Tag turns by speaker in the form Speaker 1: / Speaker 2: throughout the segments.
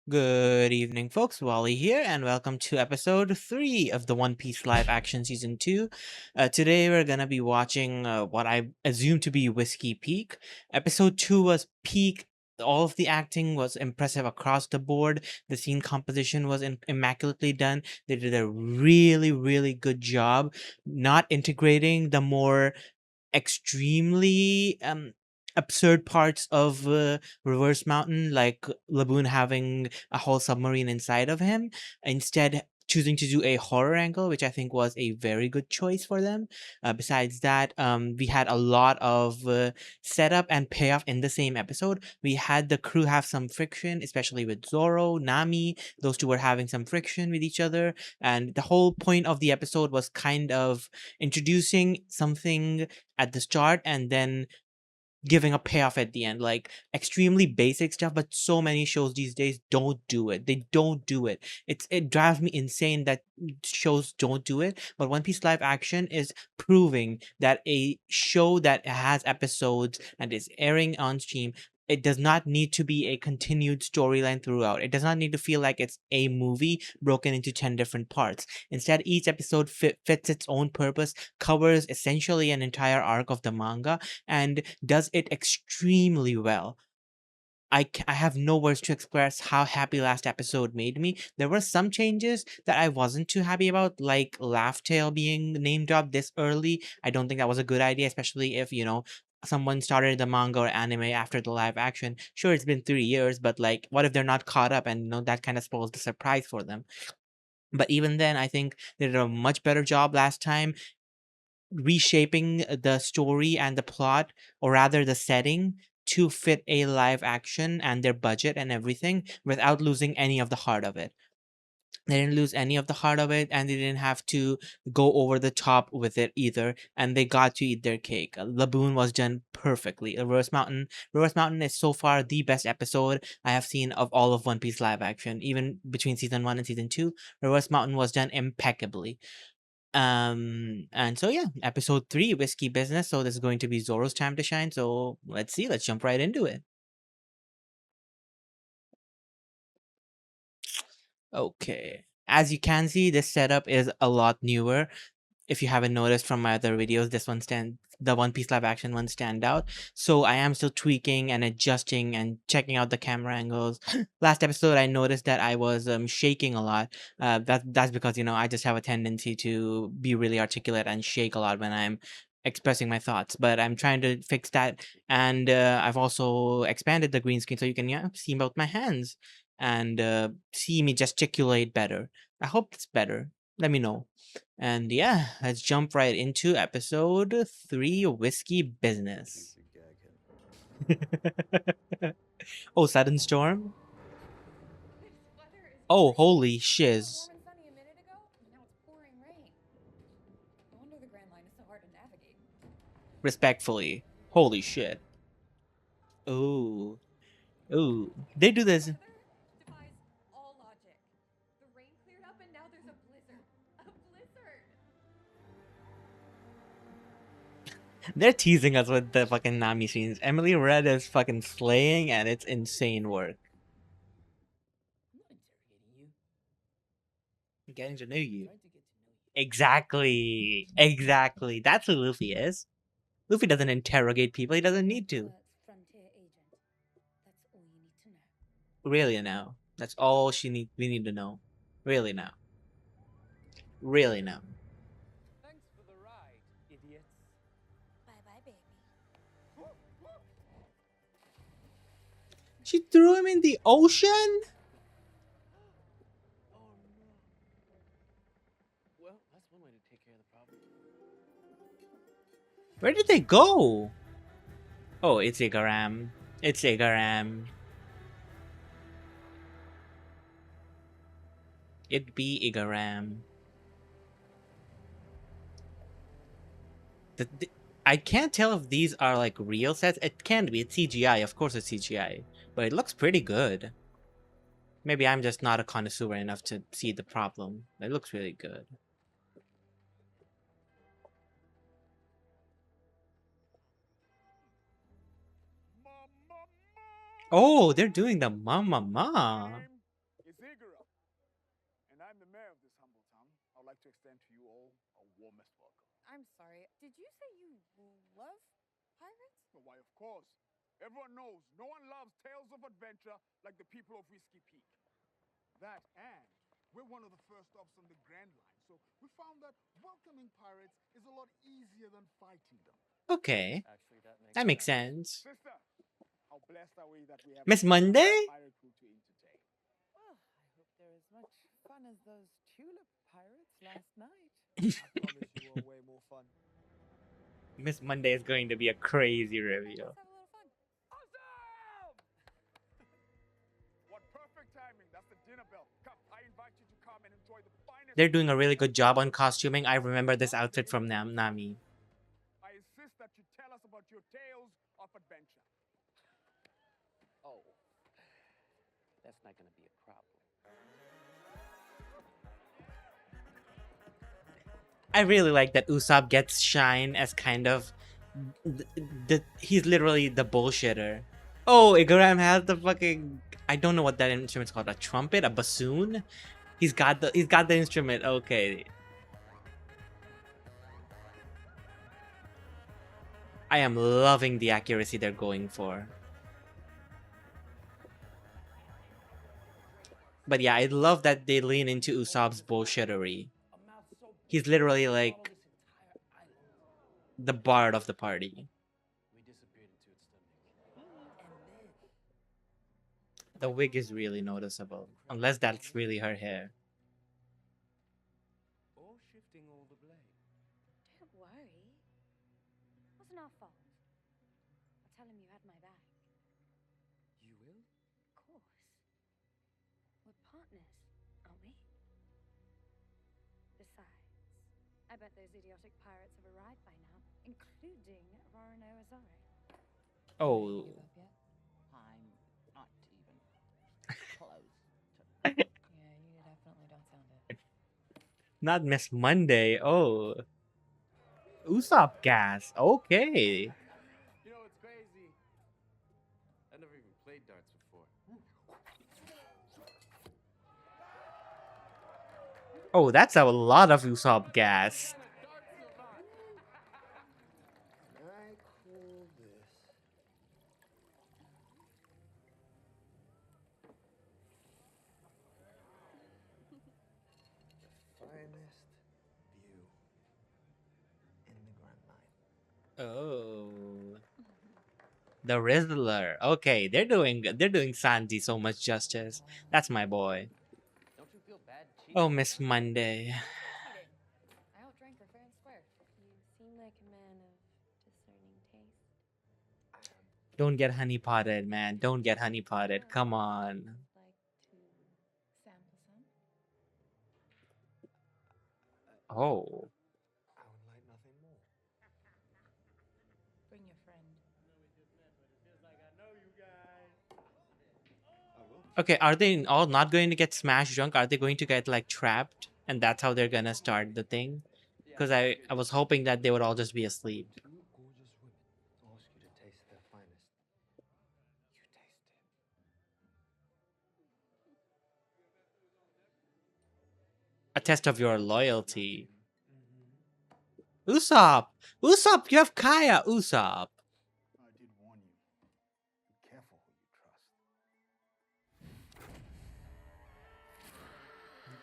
Speaker 1: Good evening, folks. Wally here, and welcome to episode 3 of the One Piece live action season 2. Today, we're gonna be watching what I assume to be Whiskey Peak. Episode 2 was peak. All of the acting was impressive across the board. The scene composition was immaculately done. They did a really, really good job not integrating the more extremely absurd parts of Reverse Mountain, like Laboon having a whole submarine inside of him, instead choosing to do a horror angle, which I think was a very good choice for them. Besides that, we had a lot of setup and payoff in the same episode. We had the crew have some friction, especially with Zoro, Nami. Those two were having some friction with each other, and the whole point of the episode was kind of introducing something at the start and then giving a payoff at the end, like extremely basic stuff. But so many shows these days don't do it. They don't do it. It drives me insane that shows don't do it. But One Piece live action is proving that a show that has episodes and is airing on stream, it does not need to be a continued storyline throughout. It does not need to feel like it's a movie broken into 10 different parts. Instead, each episode fits its own purpose, covers essentially an entire arc of the manga, and does it extremely well. I have no words to express how happy last episode made me. There were some changes that I wasn't too happy about, like Laugh Tale being name dropped this early. I don't think that was a good idea, especially if, someone started the manga or anime after the live action. Sure, it's been 3 years, but like, what if they're not caught up and, that kind of spoils the surprise for them? But even then, I think they did a much better job last time reshaping the story and the plot, or rather the setting, to fit a live action and their budget and everything without losing any of the heart of it. They didn't lose any of the heart of it, and they didn't have to go over the top with it either, and they got to eat their cake. Laboon was done perfectly. Reverse Mountain is so far the best episode I have seen of all of One Piece live action. Even between season 1 and season 2, Reverse Mountain was done impeccably. And so yeah, episode 3, Whiskey Business. So this is going to be Zoro's time to shine. So let's see, let's jump right into it. Okay. As you can see, this setup is a lot newer. If you haven't noticed from my other videos, the One Piece live action one stand out. So I am still tweaking and adjusting and checking out the camera angles. Last episode, I noticed that I was shaking a lot. That's because I just have a tendency to be really articulate and shake a lot when I'm expressing my thoughts. But I'm trying to fix that, and I've also expanded the green screen so you can see both my hands and see me gesticulate better. I hope it's better. Let me know. And yeah, let's jump right into episode 3, Whiskey Business. Oh, sudden storm? Oh, holy shiz. Respectfully. Holy shit. Ooh. Ooh. They do this. They're teasing us with the fucking Nami scenes. Emily Red is fucking slaying, and it's insane work. I'm getting to know you. Exactly. Exactly. That's who Luffy is. Luffy doesn't interrogate people. He doesn't need to. Really now. That's all we need to know. Really now. Really now. She threw him in the ocean? Where did they go? Oh, it's Igaram. It's Igaram. It be Igaram. I can't tell if these are like real sets. It can't be. It's CGI. Of course it's CGI. But it looks pretty good. Maybe I'm just not a connoisseur enough to see the problem. It looks really good. Oh, they're doing the ma ma ma.
Speaker 2: I'm sorry. Did you say you love pirates?
Speaker 3: Well, why, of course. Everyone knows no one loves tales of adventure like the people of Whiskey Peak. That and we're one of the first stops on the Grand Line, so we found that welcoming pirates is a lot easier than fighting them.
Speaker 1: Okay,
Speaker 4: Actually, that makes
Speaker 1: that makes
Speaker 4: sense.
Speaker 1: sense.
Speaker 3: Sister, how blessed are we that we have
Speaker 1: Miss
Speaker 3: such a
Speaker 1: Monday?
Speaker 3: pirate crew to entertain?
Speaker 2: Well, I hope they're as much fun as those tulip pirates last night.
Speaker 4: I promise you are way more fun.
Speaker 1: Miss Monday is going to be a crazy
Speaker 2: Then
Speaker 1: reveal.
Speaker 2: let's have a little fun.
Speaker 3: Awesome! What perfect timing. That's the dinner bell. Come, I invite you to come and enjoy the finest.
Speaker 1: They're doing a really good job on costuming. I remember this outfit from Nami.
Speaker 3: I insist that you tell us about your tales of adventure.
Speaker 4: Oh, that's not gonna be a problem.
Speaker 1: I really like that Usopp gets shine as kind of he's literally the bullshitter. Oh, Igaram has the fucking, I don't know what that instrument's called, a trumpet, a bassoon. He's got the instrument. Okay. I am loving the accuracy they're going for. But yeah, I love that they lean into Usopp's bullshittery. He's literally like the bard of the party.
Speaker 4: We disappeared into its stomach.
Speaker 1: The wig is really noticeable, unless that's really her hair.
Speaker 4: Or shifting all the blame.
Speaker 2: Don't worry. Wasn't our fault. I'll tell him you had my back.
Speaker 4: You will?
Speaker 2: Of course. We're partners, aren't we? Besides, I bet those idiotic pirates have arrived by now, including Roronoa Azore.
Speaker 1: Oh,
Speaker 2: Give up yet?
Speaker 5: I'm not even close
Speaker 2: Yeah, you definitely don't sound it.
Speaker 1: not Miss Monday. Oh, Usopp gas. Okay.
Speaker 4: You know, it's crazy. I never even played darts before.
Speaker 1: Oh, that's a lot of Usopp gas.
Speaker 4: I call this the finest view in the Grand Line.
Speaker 1: Oh, the Riddler. Okay, they're doing Sanji so much justice. That's my boy.
Speaker 4: Don't you feel bad cheating?
Speaker 1: Oh, Miss Monday.
Speaker 2: Cheating. I outdrank her fair and square.
Speaker 6: You seem like a man of discerning taste.
Speaker 1: Don't get honey potted, man. Don't get honey potted. Come on.
Speaker 6: Like to
Speaker 2: Sample some?
Speaker 1: Oh.
Speaker 4: I would like nothing more.
Speaker 2: Bring your friend.
Speaker 4: I will.
Speaker 1: Okay, are they all not going to get smash drunk? Are they going to get like trapped? And that's how they're gonna start the thing? Because I was hoping that they would all just be asleep.
Speaker 4: Two gorgeous women ask you to taste their finest. You taste it.
Speaker 1: A test of your loyalty. Usopp! Usopp, you have Kaya, Usopp!
Speaker 3: I did warn you. Be careful who you trust.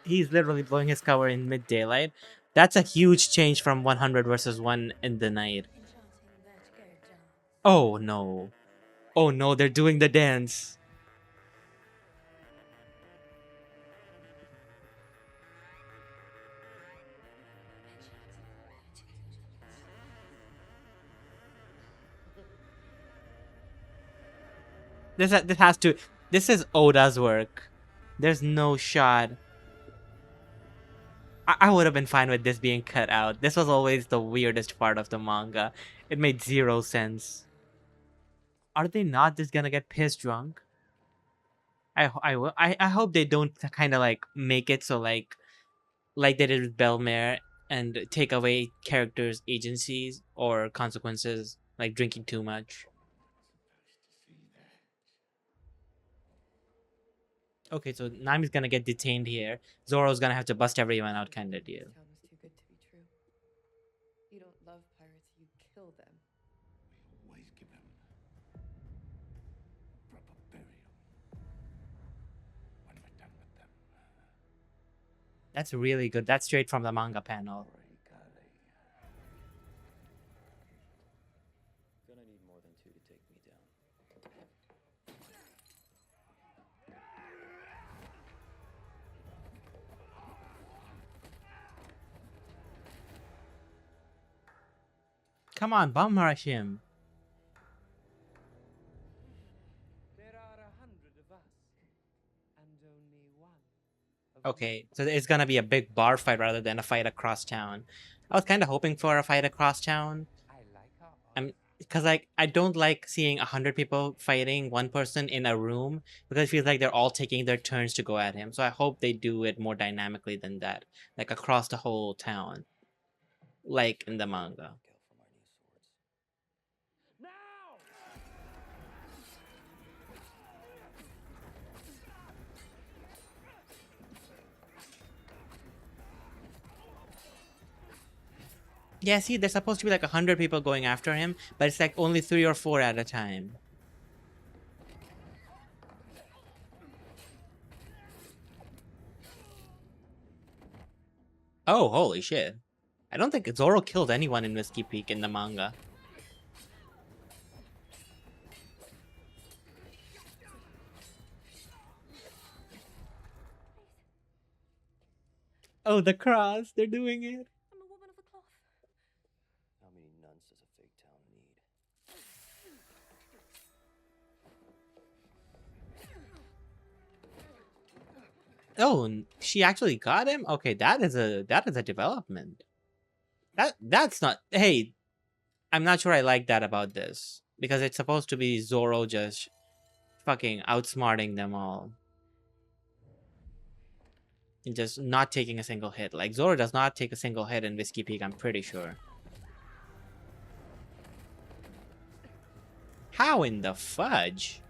Speaker 1: He's literally blowing his cover in mid-daylight. That's a huge change from 100 versus 1 in the night.
Speaker 6: enchanting vertigo dance.
Speaker 1: Oh no. Oh no, they're doing the dance. This is Oda's work. There's no shot. I would have been fine with this being cut out. This was always the weirdest part of the manga. It made zero sense. Are they not just gonna get pissed drunk? I hope they don't kind of like make it so like they did with Belmare and take away characters' agencies or consequences, like drinking too much. Okay, so Nami's gonna get detained here. Zoro's gonna have to bust everyone out, kind of deal.
Speaker 2: This town was too good to be true. You'd
Speaker 1: That's really good. That's straight from the manga panel.
Speaker 4: Gonna need more than two to take me down.
Speaker 1: Come on, bum rush him.
Speaker 7: There are 100 of us, and only one of
Speaker 1: Okay, so it's gonna be a big bar fight rather than a fight across town. I was kind of hoping for a fight across town.
Speaker 7: I like our
Speaker 1: I'm because like I don't like seeing 100 people fighting one person in a room because it feels like they're all taking their turns to go at him. So I hope they do it more dynamically than that, like across the whole town, like in the manga.
Speaker 7: Now!
Speaker 1: Yeah, see, there's supposed to be like 100 people going after him, but it's like only 3 or 4 at a time. Oh, holy shit. I don't think Zoro killed anyone in Whiskey Peak in the manga. Oh, the cross. They're doing it.
Speaker 6: I'm a woman of the cloth.
Speaker 4: How many nuns does a fake town need?
Speaker 1: Oh, she actually got him? Okay, that is a development. That's not. Hey, I'm not sure I like that about this because it's supposed to be Zoro just fucking outsmarting them all. And just not taking a single hit. Like Zoro does not take a single hit in Whiskey Peak, I'm pretty sure. How in the fudge?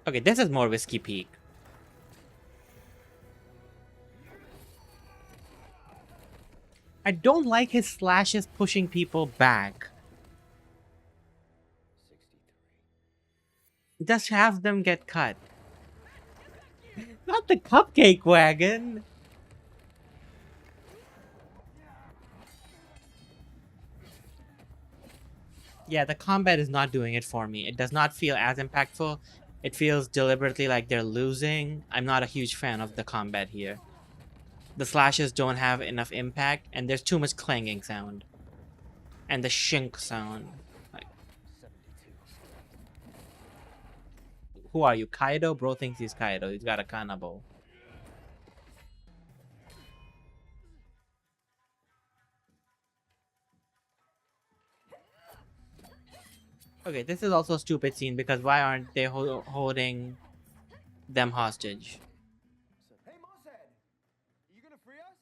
Speaker 1: Okay, this is more Whiskey Peak. I don't like his slashes pushing people back.
Speaker 4: 63.
Speaker 1: Just have them get cut. Not the cupcake wagon. Yeah, the combat is not doing it for me. It does not feel as impactful. It feels deliberately like they're losing. I'm not a huge fan of the combat here. The slashes don't have enough impact, and there's too much clanging sound. And the shink sound. Like,
Speaker 4: 72.
Speaker 1: who are you, Kaido? Bro thinks he's Kaido. He's got a kanabo. Okay, this is also a stupid scene because why aren't they holding them hostage?
Speaker 3: Hey, Mossad, you gonna free us?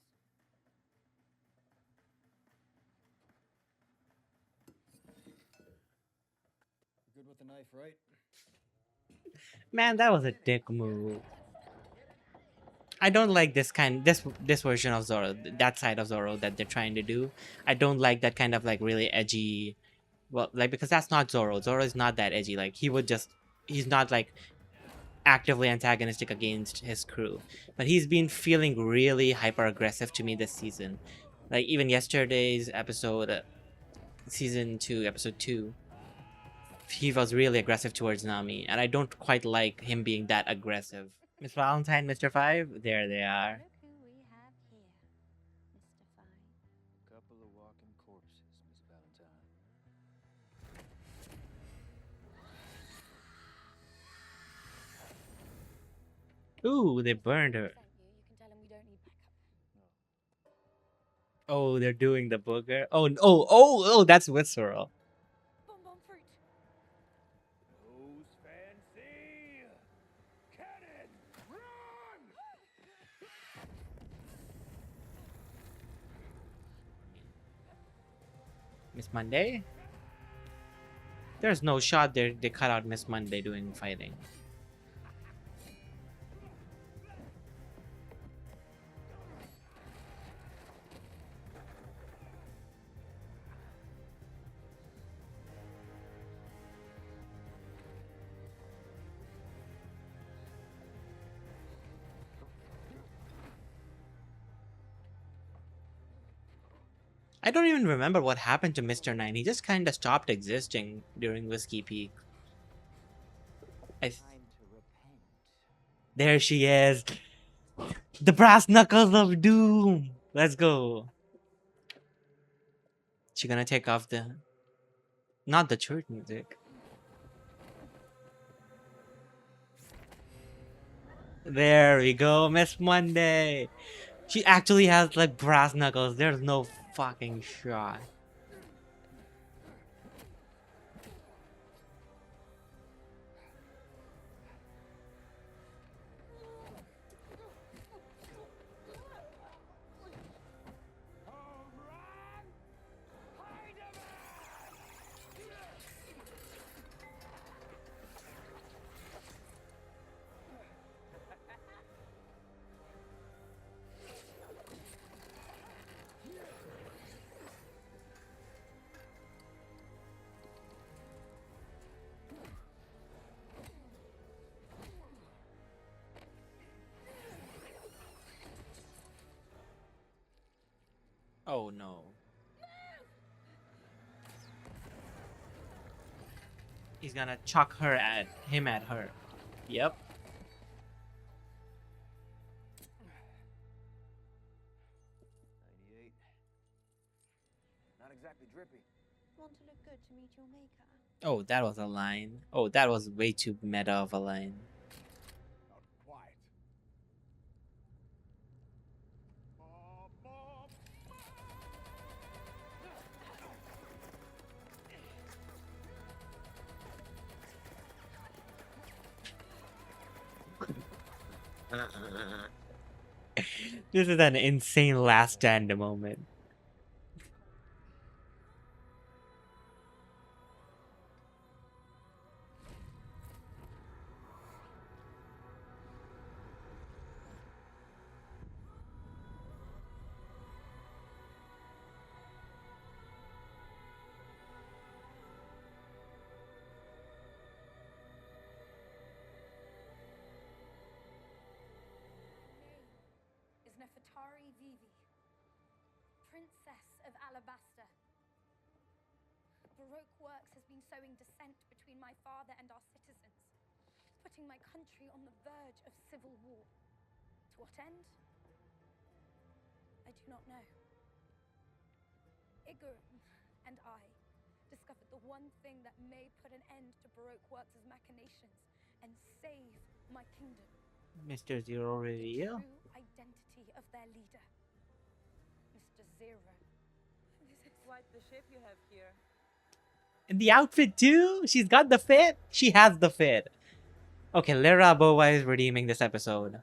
Speaker 4: Good with the knife, right?
Speaker 1: Man, that was a dick move. I don't like this version of Zoro, that side of Zoro that they're trying to do. I don't like that kind of like really edgy, well, like because that's not Zoro. Zoro is not that edgy. Like he's not like actively antagonistic against his crew, but he's been feeling really hyper aggressive to me this season. Like even yesterday's episode, season 2, episode 2, he was really aggressive towards Nami, and I don't quite like him being that aggressive. Miss Valentine, Mr. 5, there they are.
Speaker 2: Look who we have here, Mr. Fine.
Speaker 4: Couple of walking corpses, Miss Valentine.
Speaker 1: Ooh, they burned her.
Speaker 2: Thank you. You can tell him we don't need backup.
Speaker 1: Oh, they're doing the booger. Oh, that's visceral.
Speaker 2: Bonbon fruit.
Speaker 3: Who's fancy? Cannon! Run!
Speaker 1: Miss Monday? There's no shot there. They cut out Miss Monday doing fighting. I don't even remember what happened to Mr. Nine. He just kind of stopped existing during Whiskey Peak.
Speaker 5: Time to repent.
Speaker 1: There she is. The brass knuckles of doom. Let's go. She gonna take off the... Not the church music. There we go, Miss Monday. She actually has like brass knuckles. There's no fucking shot. Oh no. He's gonna chuck him at her. Yep.
Speaker 4: 98. Not exactly drippy.
Speaker 6: Want to look good to meet your maker?
Speaker 1: Oh, that was a line. Oh, that was way too meta of a line.
Speaker 3: Now, quiet. Mom.
Speaker 1: This is an insane last stand moment.
Speaker 2: Name is Nefertari Vivi, Princess of Alabaster. Baroque works has been sowing dissent between my father and our citizens, putting my country on the verge of civil war. To what end? I do not know. Igurum and I discovered the one thing that may put an end to Baroque works' machinations and save my kingdom.
Speaker 1: Mr. Zero reveal.
Speaker 2: True identity of their leader, Mr. Zero.
Speaker 5: This is quite the ship you have here.
Speaker 1: And the outfit too? She's got the fit? She has the fit. Okay, Lyra Bova is redeeming this episode.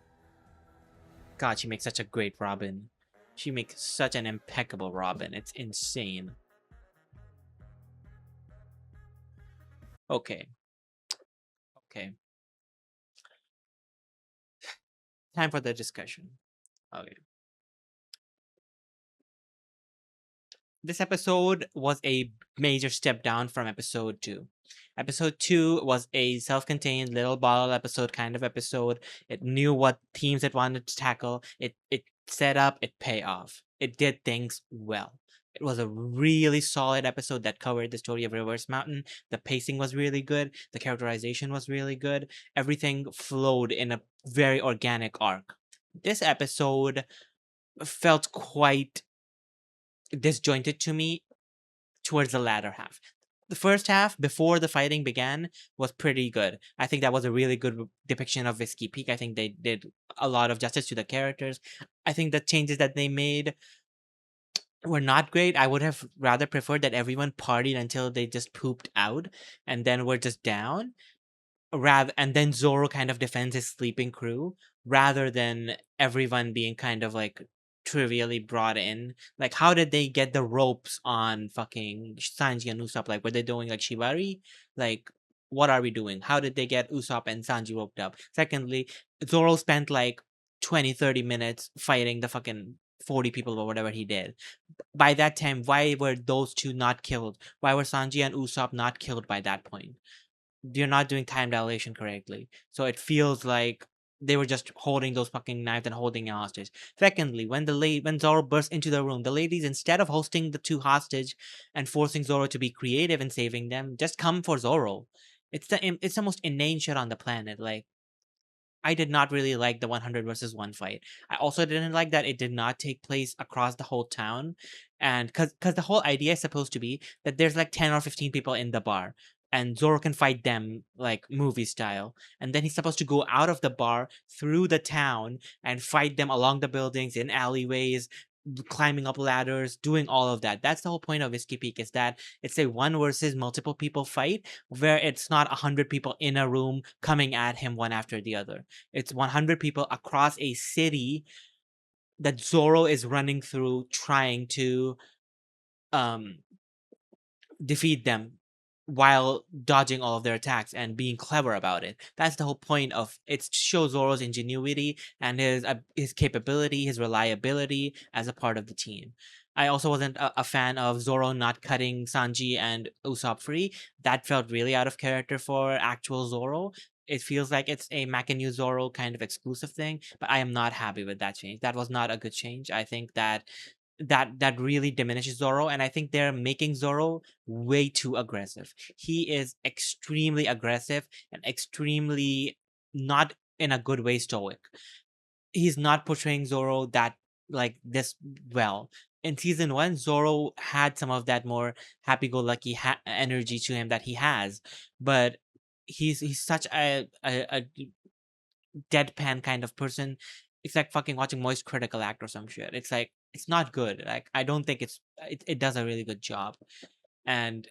Speaker 1: God, she makes such a great Robin. She makes such an impeccable Robin. It's insane. Okay. Time for the discussion. Okay. This episode was a major step down from episode 2. Episode 2 was a self-contained little bottle episode kind of episode. It knew what themes it wanted to tackle. It set up, it pay off. It did things well. It was a really solid episode that covered the story of Reverse Mountain. The pacing was really good. The characterization was really good. Everything flowed in a very organic arc. This episode felt quite disjointed to me towards the latter half. The first half, before the fighting began, was pretty good. I think that was a really good depiction of Whiskey Peak. I think they did a lot of justice to the characters. I think the changes that they made were not great. I would have rather preferred that everyone partied until they just pooped out and then were just down. And then Zoro kind of defends his sleeping crew rather than everyone being kind of like trivially brought in. Like, how did they get the ropes on fucking Sanji and Usopp? Like, were they doing like Shibari? Like, what are we doing? How did they get Usopp and Sanji roped up? Secondly, Zoro spent like 20-30 minutes fighting the fucking 40 people or whatever he did. By that time, why were those two not killed? Why were Sanji and Usopp not killed by that point? You're not doing time dilation correctly. So it feels like they were just holding those fucking knives and holding a hostage. Secondly, when Zoro burst into the room, the ladies, instead of hosting the two hostage and forcing Zoro to be creative in saving them, just come for Zoro. It's the most inane shit on the planet. Like, I did not really like the 100 versus 1 fight. I also didn't like that it did not take place across the whole town. And cuz the whole idea is supposed to be that there's like 10 or 15 people in the bar and Zoro can fight them like movie style. And then he's supposed to go out of the bar through the town and fight them along the buildings in alleyways, climbing up ladders, doing all of that. That's the whole point of Whiskey Peak, is that it's a one versus multiple people fight where it's not 100 people in a room coming at him one after the other. It's 100 people across a city that Zoro is running through trying to um defeat them while dodging all of their attacks and being clever about it. That's the whole point of it. Shows Zoro's ingenuity and his capability, his reliability as a part of the team. I also wasn't a fan of Zoro not cutting Sanji and Usopp free. That felt really out of character for actual Zoro. It feels like it's a Macanu Zoro kind of exclusive thing, but I am not happy with that change. That was not a good change. I think that really diminishes Zoro, and I think they're making Zoro way too aggressive. He is extremely aggressive and extremely not in a good way stoic. He's not portraying Zoro that like this well. In season 1, Zoro had some of that more happy-go-lucky energy to him that he has, but he's such a deadpan kind of person. It's like fucking watching Moist Critical Act or some shit. It's like it's not good. Like I don't think it does a really good job. And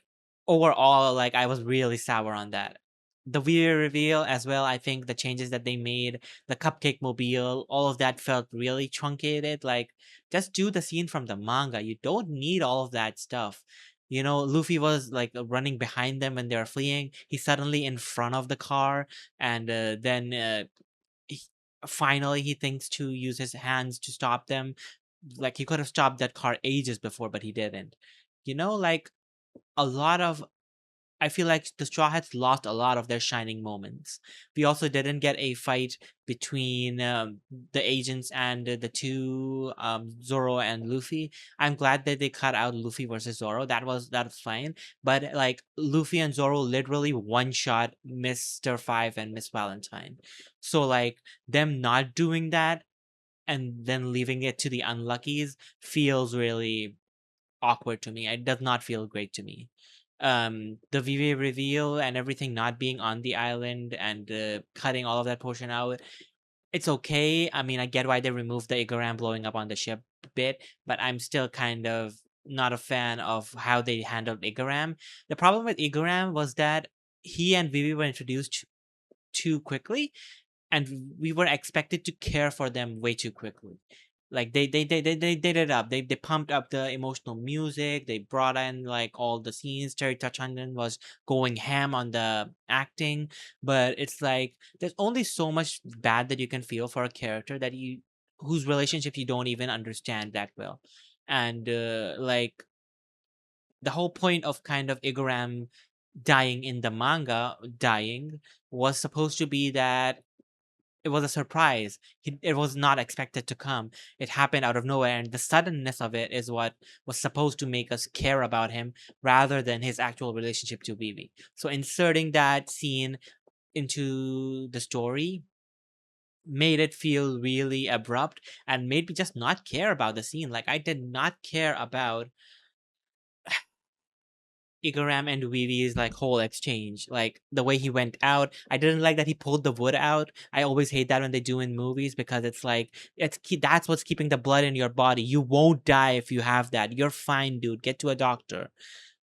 Speaker 1: overall, like I was really sour on that. The Weird reveal as well, I think the changes that they made, the cupcake mobile, all of that felt really truncated. Like, just do the scene from the manga. You don't need all of that stuff. You know, Luffy was like running behind them when they were fleeing. He's suddenly in front of the car, and then he, finally he thinks to use his hands to stop them. Like he could have stopped that car ages before, but he didn't. You know, like a lot of I feel like the Straw Hats lost a lot of their shining moments. We also didn't get a fight between the agents and the two Zoro and Luffy. I'm glad that they cut out Luffy versus Zoro. That was fine. But like Luffy and Zoro literally one shot Mr. Five and Miss Valentine. So like them not doing that and then leaving it to the unluckies feels really awkward to me. It does not feel great to me. The Vivi reveal and everything not being on the island and cutting all of that portion out, it's okay. I mean, I get why they removed the Igaram blowing up on the ship bit, but I'm still kind of not a fan of how they handled Igaram. The problem with Igaram was that he and Vivi were introduced too quickly, and we were expected to care for them way too quickly. Like they did it up. They pumped up the emotional music. They brought in like all the scenes. Terry Tachandan was going ham on the acting, but it's like there's only so much bad that you can feel for a character that you whose relationship you don't even understand that well, and like the whole point of kind of Igaram dying in the manga, dying was supposed to be that it was a surprise. It was not expected to come. It happened out of nowhere, and the suddenness of it is what was supposed to make us care about him rather than his actual relationship to Vivi. So inserting that scene into the story made it feel really abrupt and made me just not care about the scene. Like I did not care about Igaram and Vivi's like whole exchange, like the way he went out. I didn't like that he pulled the wood out. I always hate that when they do in movies because it's like that's what's keeping the blood in your body. You won't die if you have that. You're fine, dude. Get to a doctor.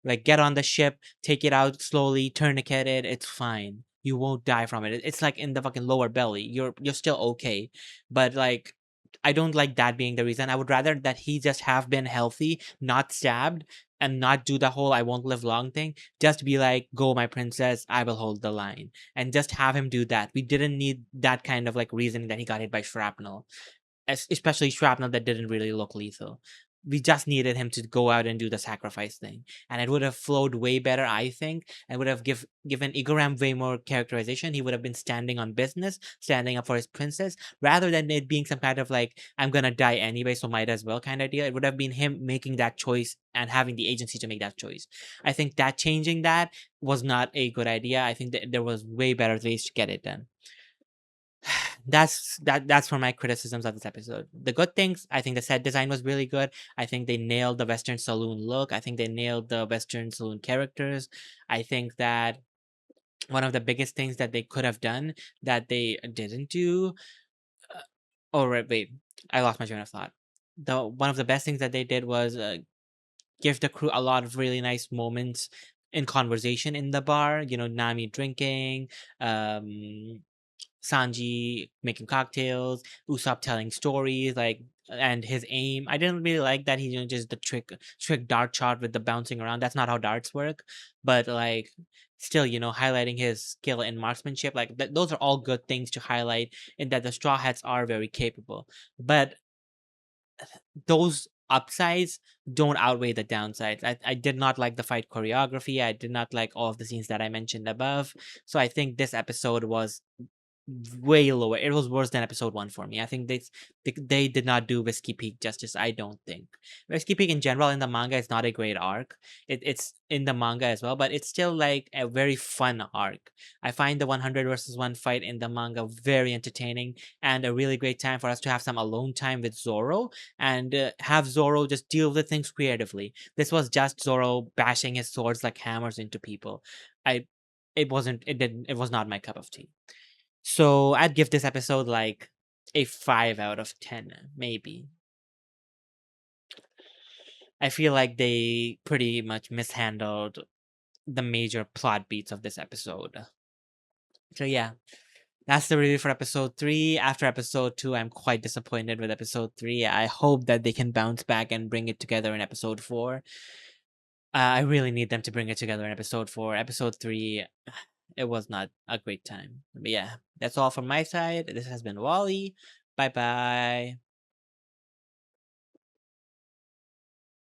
Speaker 1: Like get on the ship, take it out slowly, tourniquet it. It's fine. You won't die from it. It's like in the fucking lower belly. You're still okay, but like I don't like that being the reason. I would rather that he just have been healthy, not stabbed, and not do the whole I won't live long thing. Just be like, go, my princess, I will hold the line. And just have him do that. We didn't need that kind of like reasoning that he got hit by shrapnel. Especially shrapnel that didn't really look lethal. we just needed him to go out and do the sacrifice thing, and it would have flowed way better, I think, and would have given Igaram way more characterization. He would have been standing on business, standing up for his princess, rather than it being some kind of like, I'm gonna die anyway, so might as well kind of deal. It would have been him making that choice and having the agency to make that choice. I think that changing that was not a good idea. I think that there was way better ways to get it done. That's for my criticisms of this episode. The good things, I think the set design was really good. I think they nailed the Western saloon look. I think they nailed the Western saloon characters. I think that one of the biggest things that they could have done that they didn't do. Oh wait, I lost my train of thought. The one of the best things that they did was give the crew a lot of really nice moments in conversation in the bar. You know, Nami drinking, Sanji making cocktails, Usopp telling stories, like, and his aim. I didn't really like that he just the trick dart shot with the bouncing around. That's not how darts work. But like, still, highlighting his skill in marksmanship, like those are all good things to highlight, in that the Straw Hats are very capable. But those upsides don't outweigh the downsides. I did not like the fight choreography. I did not like all of the scenes that I mentioned above. So I think this episode was way lower. It was worse than episode 1 for me. I think they did not do Whiskey Peak justice. I don't think Whiskey Peak in general in the manga is not a great arc. It's in the manga as well, but it's still like a very fun arc. I find the 100 versus 1 fight in the manga very entertaining and a really great time for us to have some alone time with Zoro and have Zoro just deal with things creatively. This was just Zoro bashing his swords like hammers into people. It was not my cup of tea. So I'd give this episode like a 5 out of 10, maybe. I feel like they pretty much mishandled the major plot beats of this episode. So yeah, that's the review for episode 3. After episode 2, I'm quite disappointed with episode 3. I hope that they can bounce back and bring it together in episode 4. I really need them to bring it together in episode 4. Episode 3, it was not a great time. But yeah, that's all from my side. This has been Wally. Bye bye.